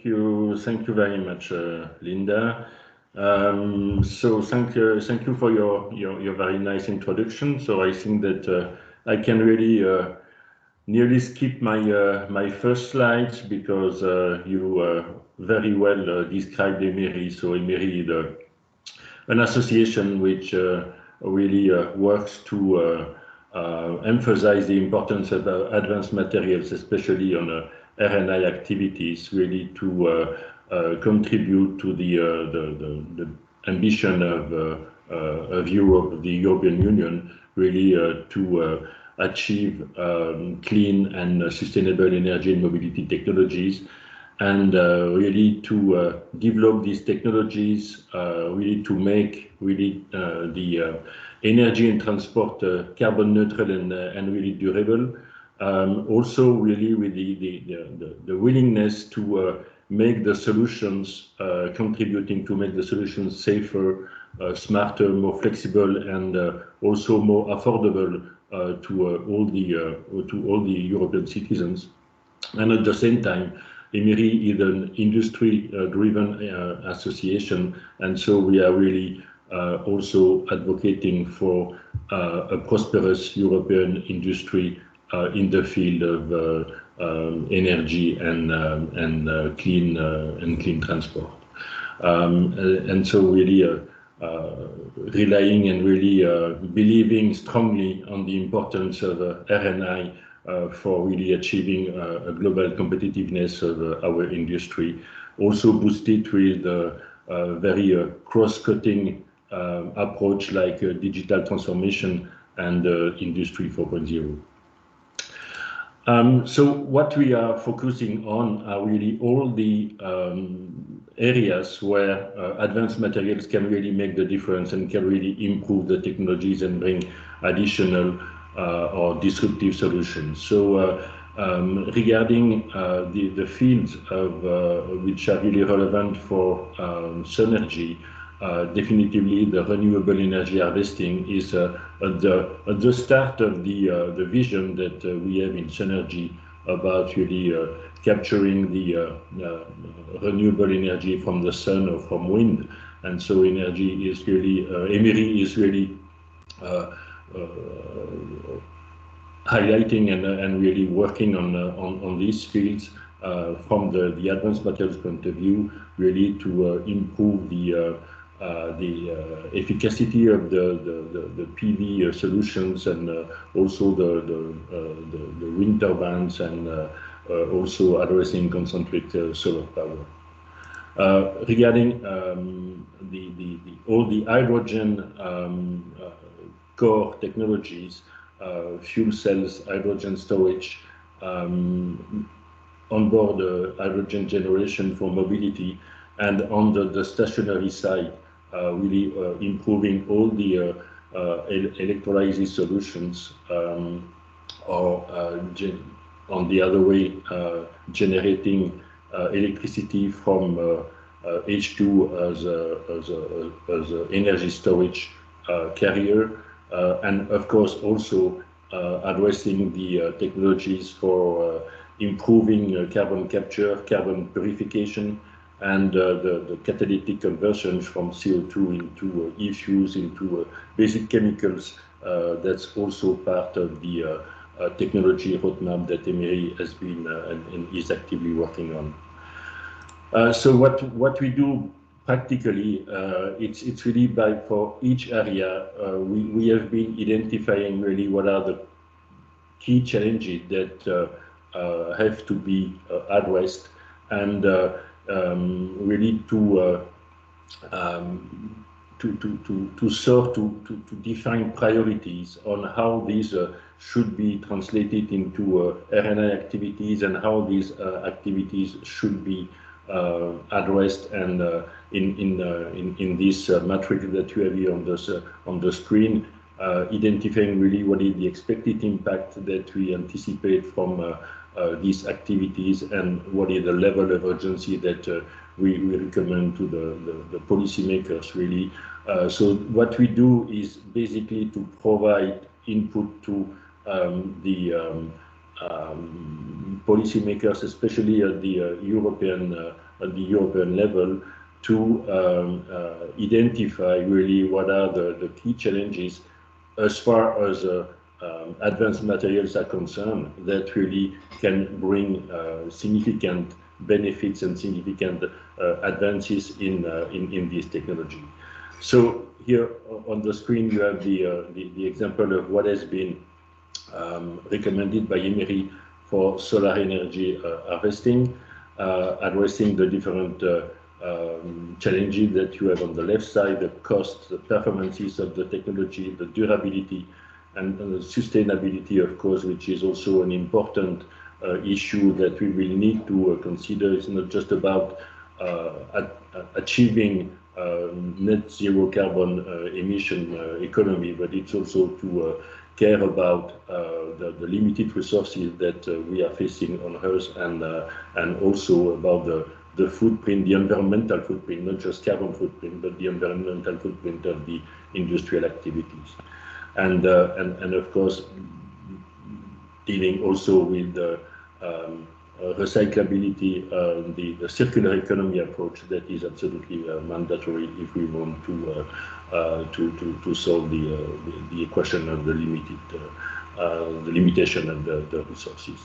thank you very much, Linda. So thank you for your very nice introduction. So I think that I can really nearly skip my first slides because you very well described EMERI. So EMERI is an association which really works to emphasize the importance of advanced materials, especially on R&I activities, really to contribute to the ambition of Europe, of the European Union, really to achieve clean and sustainable energy and mobility technologies, and really to develop these technologies, really to make really the energy and transport carbon neutral and really durable. Also really with the willingness to make the solutions, contributing to make the solutions safer, smarter, more flexible, and also more affordable to all the European citizens. And at the same time, EMERI is an industry-driven association, and so we are really also advocating for a prosperous European industry in the field of energy and clean transport. And so really relying and really believing strongly on the importance of R&I for really achieving a global competitiveness of our industry. Also boosted with a very cross-cutting approach like digital transformation and Industry 4.0. So what we are focusing on are really all the areas where advanced materials can really make the difference and can really improve the technologies and bring additional or disruptive solutions. So regarding the fields of which are really relevant for SUNERGY, definitively the renewable energy harvesting is at the start of the vision that we have in SUNERGY about really capturing the renewable energy from the sun or from wind. And so energy is really, EMERI is really highlighting and really working on these fields from the advanced materials point of view, really to improve the efficacy of the PV solutions, and also the wind turbines, and also addressing concentric solar power. Regarding all the hydrogen core technologies, fuel cells, hydrogen storage, onboard hydrogen generation for mobility, and on the stationary side, really improving all the electrolysis solutions, or on the other way, generating electricity from H2 as a energy storage carrier, and of course also addressing the technologies for improving carbon capture, carbon purification, and the catalytic conversion from CO2 into e-fuels, into basic chemicals. That's also part of the technology roadmap that EMERI has been and is actively working on. So what we do practically, it's really for each area, we have been identifying really what are the key challenges that have to be addressed, and really to define priorities on how these should be translated into R&I activities, and how these activities should be addressed, and in this matrix that you have here on the screen, identifying really what is the expected impact that we anticipate from these activities, and what is the level of urgency that we recommend to the policymakers, really. So what we do is basically to provide input to the policymakers, especially at the European level, to identify really what are the key challenges as far as advanced materials are concerned that really can bring significant benefits and significant advances in this technology. So here on the screen you have the example of what has been recommended by Emery for solar energy harvesting, addressing the different challenges that you have on the left side: the cost, the performances of the technology, the durability, and the sustainability, of course, which is also an important issue that we will need to consider. It's not just about achieving net zero carbon emission economy, but it's also to care about the limited resources that we are facing on Earth, and also about the footprint, the environmental footprint, not just carbon footprint, but the environmental footprint of the industrial activities. And of course, dealing also with the recyclability, the circular economy approach that is absolutely mandatory if we want to solve the equation of the limitation of the resources.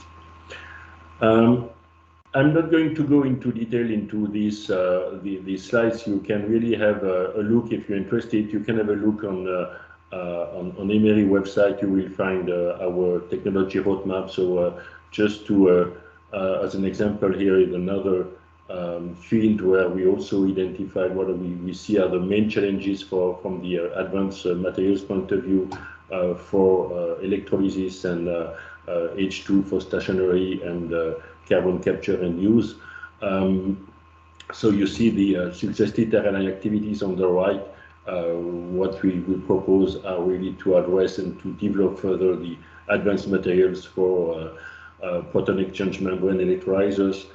I'm not going to go into detail into these slides. You can really have a look if you're interested. You can have a look on Emery website. You will find our technology roadmap. So just to as an example, here is another field where we also identified what we see are the main challenges from the advanced materials point of view for electrolysis and H2 for stationary and carbon capture and use. So you see the suggested R&I activities on the right. What we propose are really to address and to develop further the advanced materials for proton exchange membrane electrolyzers,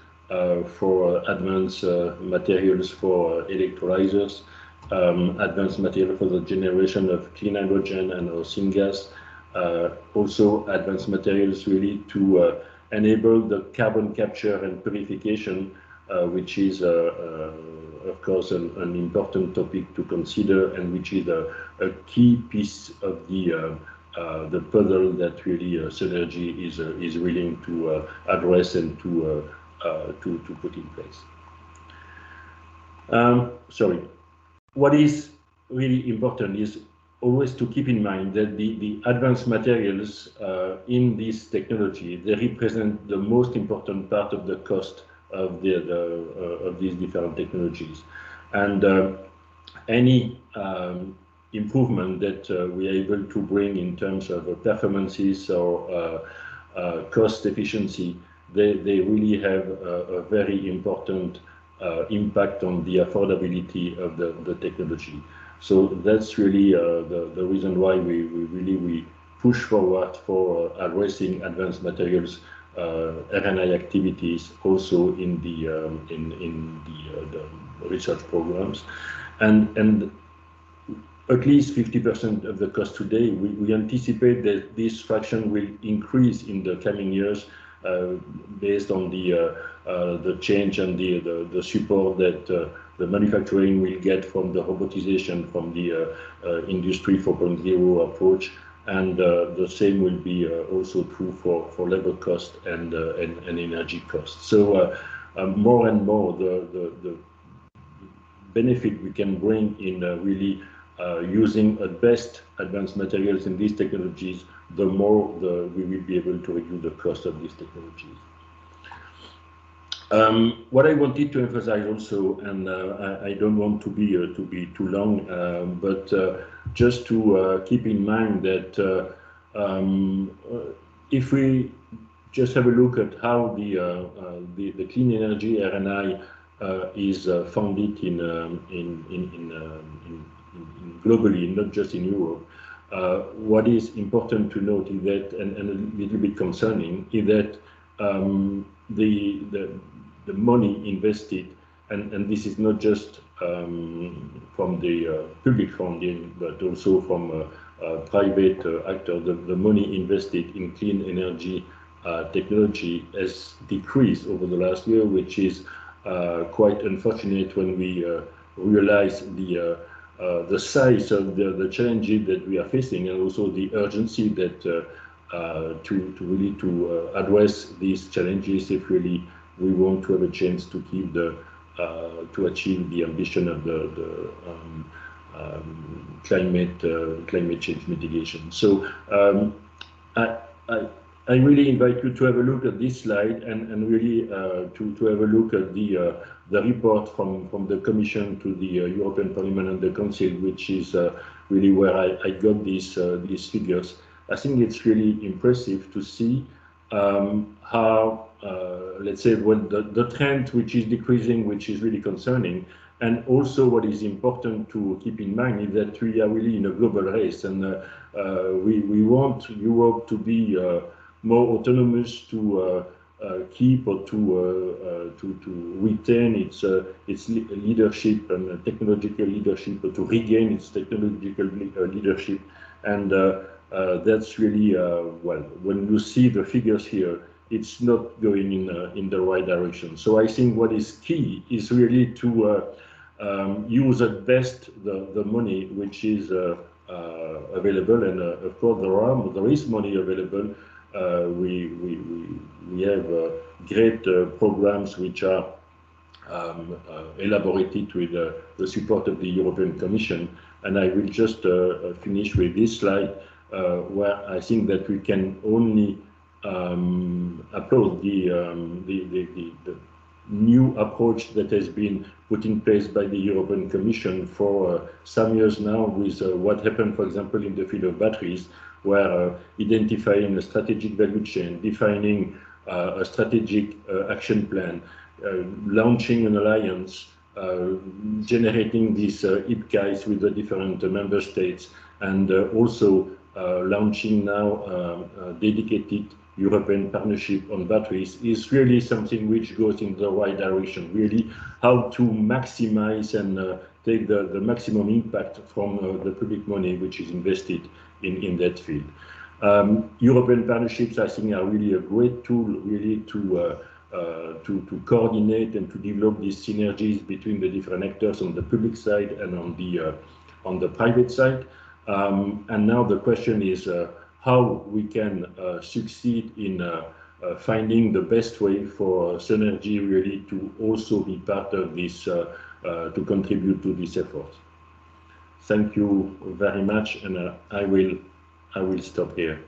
for advanced materials for electrolyzers, advanced material for the generation of clean hydrogen and syngas, also advanced materials really to enable the carbon capture and purification, which is of course an important topic to consider, and which is a key piece of the puzzle that really SUNERGY is willing to address and to put in place. Sorry. What is really important is always to keep in mind that the advanced materials in this technology, they represent the most important part of the cost of these different technologies, and any improvement that we are able to bring in terms of performances or cost efficiency, they really have a very important impact on the affordability of the technology. So that's really the reason why we push forward for addressing advanced materials R&I activities also in the research programs, and at least 50% of the cost today. We anticipate that this fraction will increase in the coming years based on the change and the support that the manufacturing will get from the robotization, from the Industry 4.0 approach, and the same will be also true for labor cost and energy cost. So more and more the benefit we can bring in really using at best advanced materials in these technologies, the more we will be able to reduce the cost of these technologies. What I wanted to emphasize also, and I don't want to be too long, but just to keep in mind that if we just have a look at how the clean energy R&I is funded globally, not just in Europe. What is important to note is that, and a little bit concerning, is that the money invested, and this is not just from the public funding, but also from private actors, the money invested in clean energy technology has decreased over the last year, which is quite unfortunate when we realize the size of the challenges that we are facing, and also the urgency that to really address these challenges if really we want to have a chance to keep to achieve the ambition of the climate change mitigation. So I really invite you to have a look at this slide and really to have a look at the report from the Commission to the European Parliament and the Council, which is really where I got these figures. I think it's really impressive to see how, let's say, when the trend which is decreasing, which is really concerning, and also what is important to keep in mind is that we are really in a global race, and we want Europe to be more autonomous, to keep or to retain its leadership and technological leadership, or to regain its technological leadership, and that's really well. When you see the figures here, it's not going in the right direction. So I think what is key is really to use at best the money which is available, and of course there is money available. We have great programs which are elaborated with the support of the European Commission, and I will just finish with this slide where I think that we can only applaud the new approach that has been put in place by the European Commission for some years now, with what happened, for example, in the field of batteries, where identifying a strategic value chain, defining a strategic action plan, launching an alliance, generating these IPCAIs with the different member states, and also launching now a dedicated European partnership on batteries is really something which goes in the right direction. Really, how to maximize and take the maximum impact from the public money which is invested in that field. European partnerships, I think, are really a great tool, really to coordinate and to develop these synergies between the different actors on the public side and on the private side. And now the question is how we can succeed in finding the best way for SUNERGY really to also be part of this, to contribute to this effort. Thank you very much, and I will stop here.